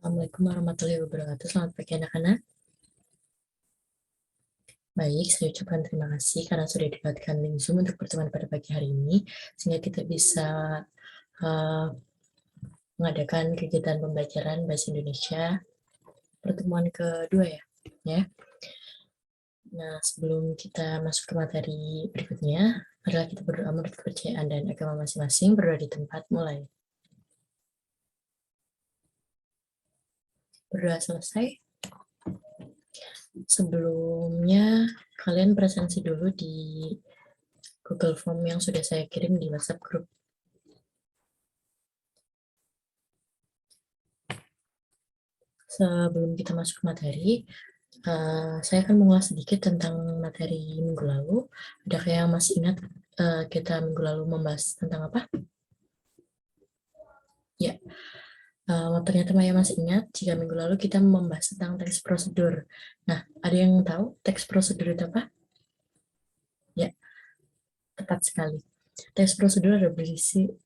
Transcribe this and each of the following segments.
Assalamualaikum warahmatullahi wabarakatuh. Selamat pagi anak-anak. Baik, saya ucapkan terima kasih karena sudah didapatkan link Zoom untuk pertemuan pada pagi hari ini, sehingga kita bisa uh, mengadakan kegiatan pembelajaran Bahasa Indonesia pertemuan kedua ya. Nah, sebelum kita masuk ke materi berikutnya, adalah kita berdoa menurut kepercayaan dan agama masing-masing, berdoa di tempat, mulai. Berdoa selesai. Sebelumnya, kalian presensi dulu di Google Form yang sudah saya kirim di WhatsApp grup. Sebelum kita masuk ke materi, saya akan mengulas sedikit tentang materi minggu lalu. Adakah yang masih ingat kita minggu lalu membahas tentang apa? Ya, ternyata Maya masih ingat jika minggu lalu kita membahas tentang teks prosedur. Nah, ada yang tahu teks prosedur itu apa? Ya, tepat sekali. Teks prosedur adalah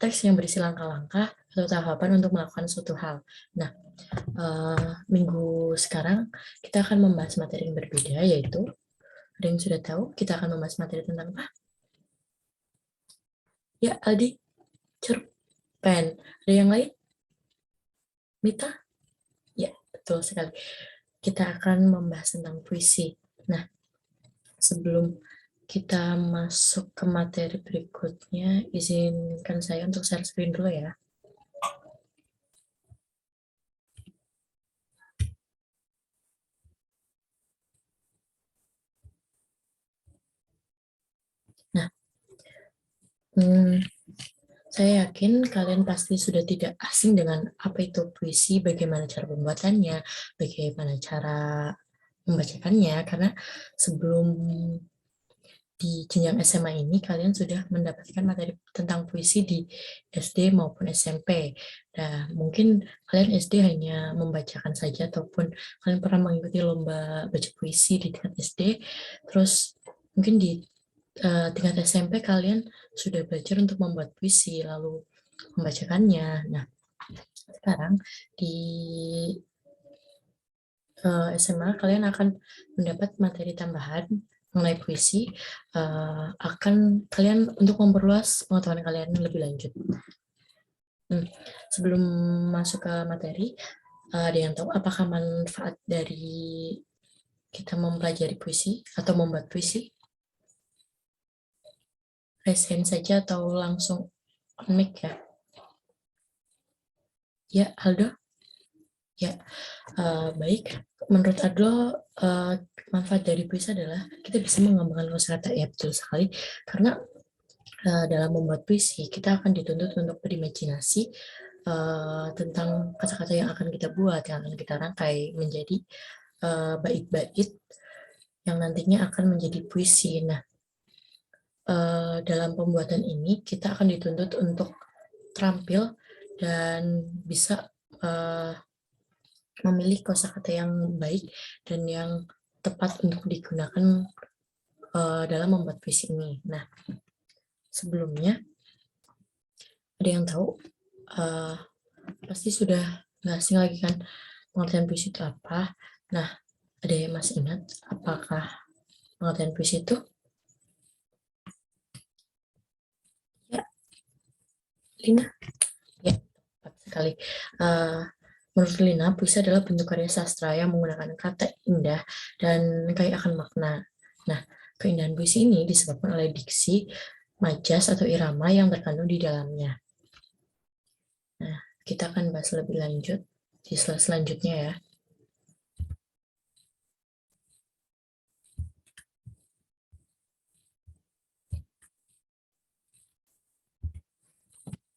teks yang berisi langkah-langkah atau tahapan untuk melakukan suatu hal. Nah, minggu sekarang kita akan membahas materi yang berbeda, yaitu ada yang sudah tahu kita akan membahas materi tentang apa? Ya, Aldi, cerpen. Ada yang lain? Mita? Ya, betul sekali. Kita akan membahas tentang puisi. Nah, sebelum kita masuk ke materi berikutnya, izinkan saya untuk share screen dulu ya. Nah, saya yakin kalian pasti sudah tidak asing dengan apa itu puisi, bagaimana cara pembuatannya, bagaimana cara membacakannya, karena sebelum di jenjang SMA ini kalian sudah mendapatkan materi tentang puisi di SD maupun SMP. Nah, mungkin kalian SD hanya membacakan saja ataupun kalian pernah mengikuti lomba baca puisi di tingkat SD, terus mungkin di tingkat SMP kalian sudah belajar untuk membuat puisi lalu membacakannya. Nah, sekarang di SMA kalian akan mendapat materi tambahan mengenai puisi, akan kalian untuk memperluas pengetahuan kalian lebih lanjut. Sebelum masuk ke materi, ada yang tahu apakah manfaat dari kita mempelajari puisi atau membuat puisi? Raise hand saja atau langsung on mic ya? Ya, Aldo? Ya, baik. Menurut Aldo, manfaat dari puisi adalah kita bisa mengembangkan kosakata. Ya, betul sekali. Karena dalam membuat puisi, kita akan dituntut untuk berimajinasi tentang kata-kata yang akan kita buat, yang akan kita rangkai menjadi bait-bait yang nantinya akan menjadi puisi. Nah, dalam pembuatan ini kita akan dituntut untuk terampil dan bisa memilih kosakata yang baik dan yang tepat untuk digunakan dalam membuat puisi ini. Nah, sebelumnya ada yang tahu pasti sudah nggak asing lagi kan pengertian puisi itu apa. Nah, ada yang masih ingat apakah pengertian puisi itu? Ya, Lina? Ya, tepat sekali. Menurut Lina, puisi adalah bentuk karya sastra yang menggunakan kata indah dan kaya akan makna. Nah, keindahan puisi ini disebabkan oleh diksi, majas atau irama yang terkandung di dalamnya. Nah, kita akan bahas lebih lanjut di slide selanjutnya ya.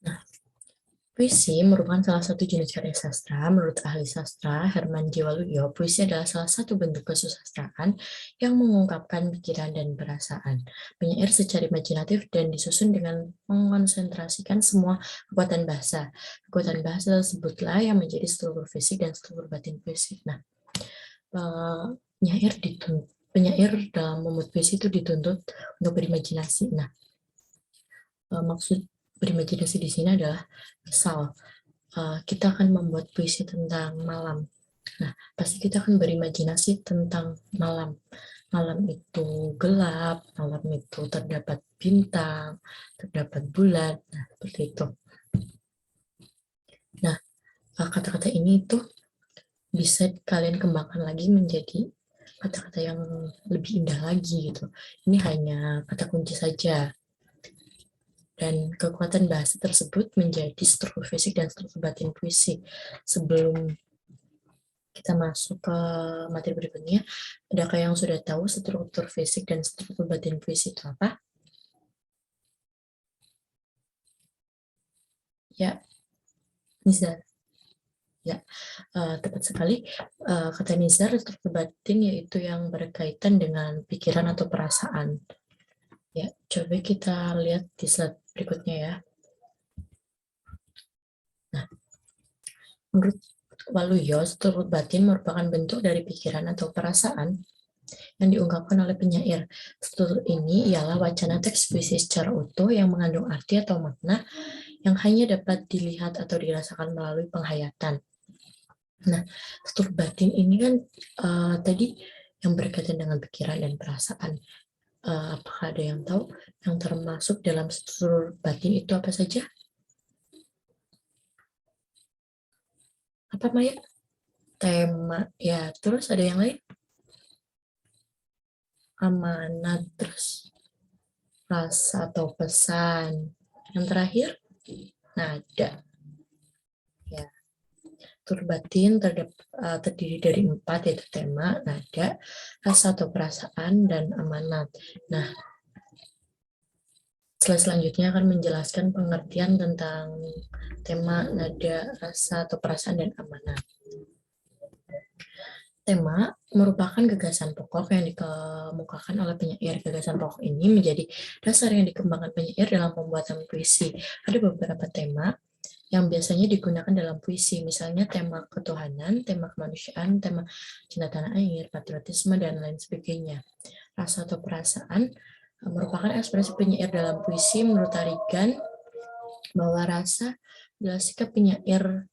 Nah, puisi merupakan salah satu jenis karya sastra. Menurut ahli sastra Herman J. Waluyo, puisi adalah salah satu bentuk kesusastraan yang mengungkapkan pikiran dan perasaan, penyair secara imajinatif dan disusun dengan mengonsentrasikan semua kekuatan bahasa. Kekuatan bahasa tersebutlah yang menjadi struktur fisik dan struktur batin puisi. Nah, penyair dalam membuat puisi itu dituntut untuk berimajinasi. Nah, maksud berimajinasi di sini adalah misal kita akan membuat puisi tentang malam. Nah, pasti kita akan berimajinasi tentang malam. Malam itu gelap, malam itu terdapat bintang, terdapat bulan, nah seperti itu. Nah, kata-kata ini tuh bisa kalian kembangkan lagi menjadi kata-kata yang lebih indah lagi gitu. Ini hanya kata kunci saja. Dan kekuatan bahasa tersebut menjadi struktur fisik dan struktur batin puisi. Sebelum kita masuk ke materi berikutnya, adakah yang sudah tahu struktur fisik dan struktur batin puisi itu apa? Ya, Nizar. Ya, tepat sekali. Kata Nizar, struktur batin yaitu yang berkaitan dengan pikiran atau perasaan. Ya, coba kita lihat di slide berikutnya ya. Nah, menurut Waluyo, struktur batin merupakan bentuk dari pikiran atau perasaan yang diungkapkan oleh penyair. Struktur ini ialah wacana teks puisi secara utuh yang mengandung arti atau makna yang hanya dapat dilihat atau dirasakan melalui penghayatan. Nah, struktur batin ini kan tadi yang berkaitan dengan pikiran dan perasaan. Apakah ada yang tahu yang termasuk dalam struktur batin itu apa saja? Apa Maya? Tema, ya. Terus ada yang lain? Amanat, terus rasa atau pesan. Yang terakhir, nada. Ya, struktur batin terdiri dari 4, yaitu tema, nada, rasa atau perasaan, dan amanat. Nah, slide selanjutnya akan menjelaskan pengertian tentang tema, nada, rasa atau perasaan, dan amanat. Tema merupakan gagasan pokok yang dikemukakan oleh penyair. Gagasan pokok ini menjadi dasar yang dikembangkan penyair dalam pembuatan puisi. Ada beberapa tema yang biasanya digunakan dalam puisi, misalnya tema ketuhanan, tema kemanusiaan, tema cinta tanah air, patriotisme, dan lain sebagainya. Rasa atau perasaan merupakan ekspresi penyair dalam puisi. Menurut Tarigan, bahwa rasa adalah sikap penyair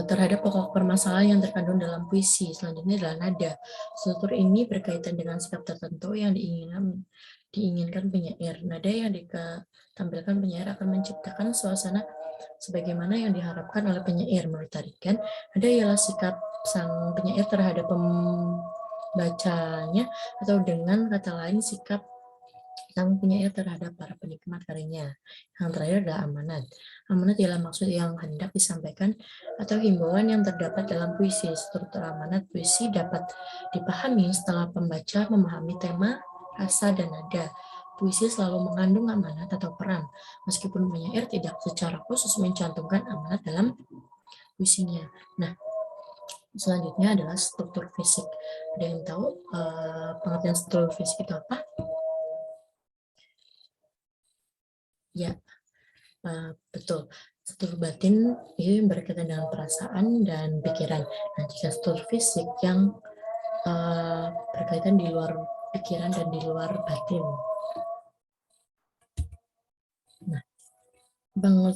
terhadap pokok permasalahan yang terkandung dalam puisi. Selanjutnya adalah nada. Struktur ini berkaitan dengan sikap tertentu yang diinginkan penyair. Nada yang ditampilkan penyair akan menciptakan suasana sebagaimana yang diharapkan oleh penyair. Menurut Tarikan, nada ialah sikap sang penyair terhadap pembacanya, atau dengan kata lain sikap sang penyair terhadap para penikmat karyanya. Yang terakhir adalah amanat. Amanat ialah maksud yang hendak disampaikan atau himbauan yang terdapat dalam puisi. Struktur amanat puisi dapat dipahami setelah pembaca memahami tema, rasa, dan nada. Puisi selalu mengandung amanat atau peran, meskipun penyair tidak secara khusus mencantumkan amanat dalam puisinya. Nah, selanjutnya adalah struktur fisik. Ada yang tahu pengertian struktur fisik itu apa? Ya, betul. Struktur batin itu berkaitan dengan perasaan dan pikiran. Nah, jika struktur fisik yang berkaitan di luar pikiran dan di luar batin. Nah,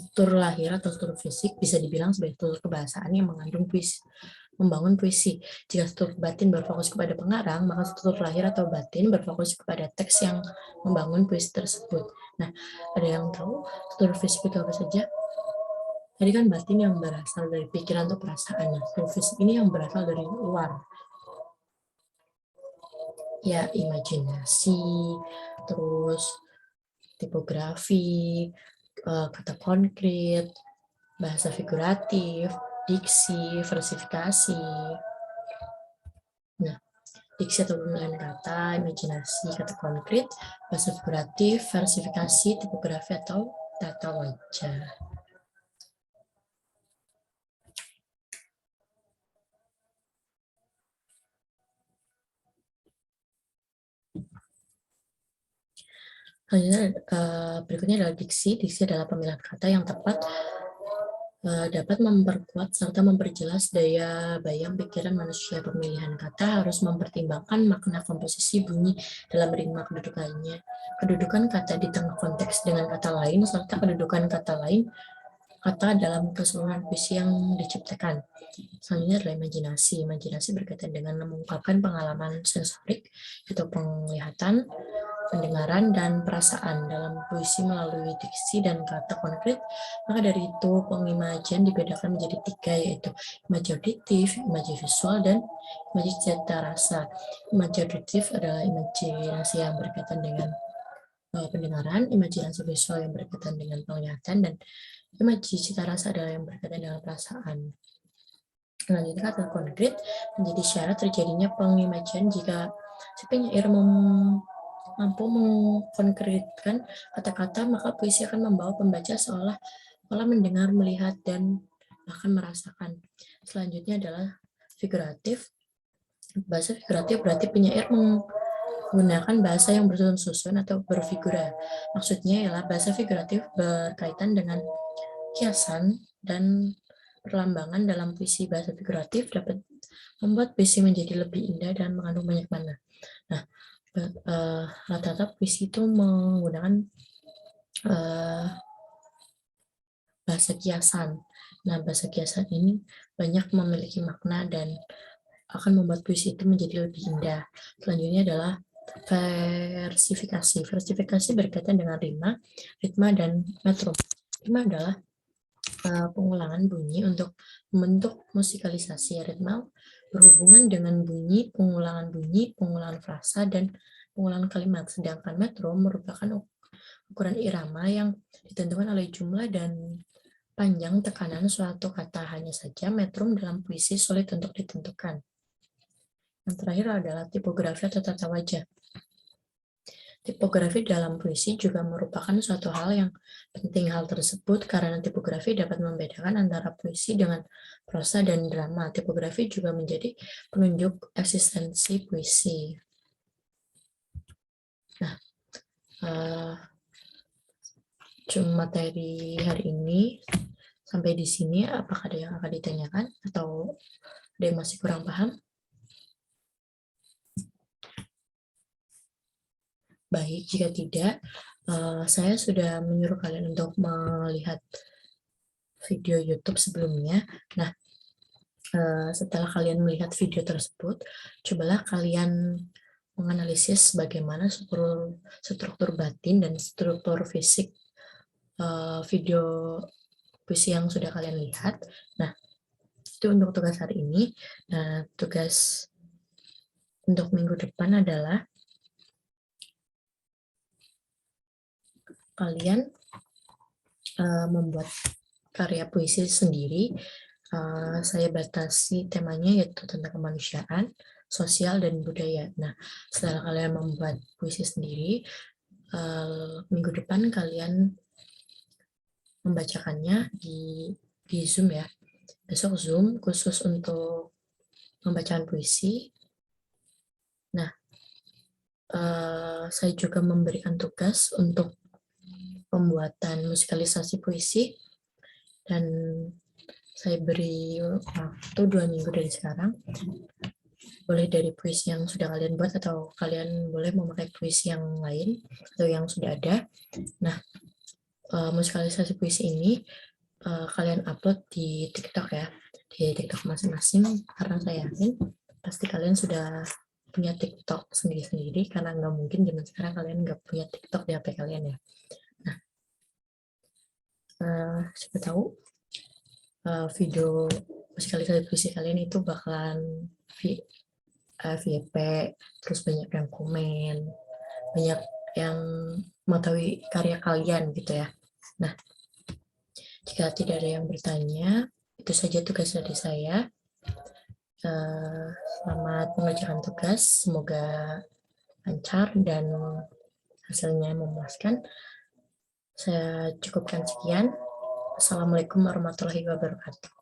struktur lahir atau struktur fisik bisa dibilang sebagai struktur kebahasaan yang mengandung puisi, membangun puisi. Jika struktur batin berfokus kepada pengarang, maka struktur lahir atau batin berfokus kepada teks yang membangun puisi tersebut. Nah, ada yang tahu struktur fisik itu apa saja? Tadi kan batin yang berasal dari pikiran atau perasaan. Nah, struktur fisik ini yang berasal dari luar. Ya, imajinasi, terus tipografi, kata konkret, bahasa figuratif, diksi, versifikasi. Nah, diksi atau pemilihan kata, imajinasi, kata konkret, bahasa figuratif, versifikasi, tipografi, atau tata wajah. Selanjutnya, berikutnya adalah diksi. Diksi adalah pemilihan kata yang tepat dapat memperkuat serta memperjelas daya bayang pikiran manusia. Pemilihan kata harus mempertimbangkan makna komposisi bunyi dalam rima kedudukannya, kedudukan kata di tengah konteks dengan kata lain, serta kedudukan kata lain kata dalam keseluruhan puisi yang diciptakan. Selanjutnya adalah imajinasi. Imajinasi berkaitan dengan mengungkapkan pengalaman sensorik, yaitu penglihatan, pendengaran, dan perasaan dalam puisi melalui diksi dan kata konkret. Maka dari itu pengimajian dibedakan menjadi tiga, yaitu imaji auditif, imaji visual, dan imaji cita rasa. Imaji auditif adalah imajinasi yang berkaitan dengan pendengaran, imajinasi visual yang berkaitan dengan penglihatan, dan imaji cita rasa adalah yang berkaitan dengan perasaan. Selanjutnya kata konkret menjadi syarat terjadinya pengimajian jika si penyair mampu mengkonkretkan kata-kata, maka puisi akan membawa pembaca seolah mendengar, melihat, dan bahkan merasakan. Selanjutnya adalah figuratif. Bahasa figuratif berarti penyair menggunakan bahasa yang bersusun-susun atau berfigura. Maksudnya ialah bahasa figuratif berkaitan dengan kiasan dan perlambangan dalam puisi. Bahasa figuratif dapat membuat puisi menjadi lebih indah dan mengandung banyak makna. Nah, rata-rata puisi itu menggunakan bahasa kiasan. Nah, bahasa kiasan ini banyak memiliki makna dan akan membuat puisi itu menjadi lebih indah. Selanjutnya adalah versifikasi. Versifikasi berkaitan dengan rima, ritma, dan metrum. Rima adalah pengulangan bunyi untuk membentuk musikalisasi. Ritma berhubungan dengan bunyi, pengulangan frasa, dan pengulangan kalimat. Sedangkan metrum merupakan ukuran irama yang ditentukan oleh jumlah dan panjang tekanan suatu kata. Hanya saja metrum dalam puisi sulit untuk ditentukan. Yang terakhir adalah tipografi atau tata wajah. Tipografi dalam puisi juga merupakan suatu hal yang penting. Hal tersebut karena tipografi dapat membedakan antara puisi dengan prosa dan drama. Tipografi juga menjadi penunjuk eksistensi puisi. Nah, cuma materi hari ini sampai di sini. Apakah ada yang akan ditanyakan atau ada yang masih kurang paham? Baik, jika tidak, saya sudah menyuruh kalian untuk melihat video YouTube sebelumnya. Nah, setelah kalian melihat video tersebut, cobalah kalian menganalisis bagaimana struktur batin dan struktur fisik video puisi yang sudah kalian lihat. Nah, itu untuk tugas hari ini. Nah, tugas untuk minggu depan adalah kalian membuat karya puisi sendiri. Saya batasi temanya yaitu tentang kemanusiaan, sosial, dan budaya. Nah, setelah kalian membuat puisi sendiri, minggu depan kalian membacakannya di Zoom ya. Besok Zoom khusus untuk pembacaan puisi. Nah, saya juga memberikan tugas untuk pembuatan musikalisasi puisi, dan saya beri waktu 2 minggu dari sekarang. Boleh dari puisi yang sudah kalian buat atau kalian boleh memakai puisi yang lain atau yang sudah ada. Nah, musikalisasi puisi ini kalian upload di TikTok ya, di TikTok masing-masing, karena saya yakin pasti kalian sudah punya TikTok sendiri-sendiri, karena nggak mungkin zaman sekarang kalian nggak punya TikTok di HP kalian ya. Nah, siapa tahu video musikalisasi puisi kalian itu bakalan VIP, terus banyak yang komen, banyak yang mengetahui karya kalian gitu ya. Nah, jika tidak ada yang bertanya, itu saja tugas dari saya. Selamat mengerjakan tugas, semoga lancar dan hasilnya memuaskan. Saya cukupkan sekian. Assalamualaikum warahmatullahi wabarakatuh.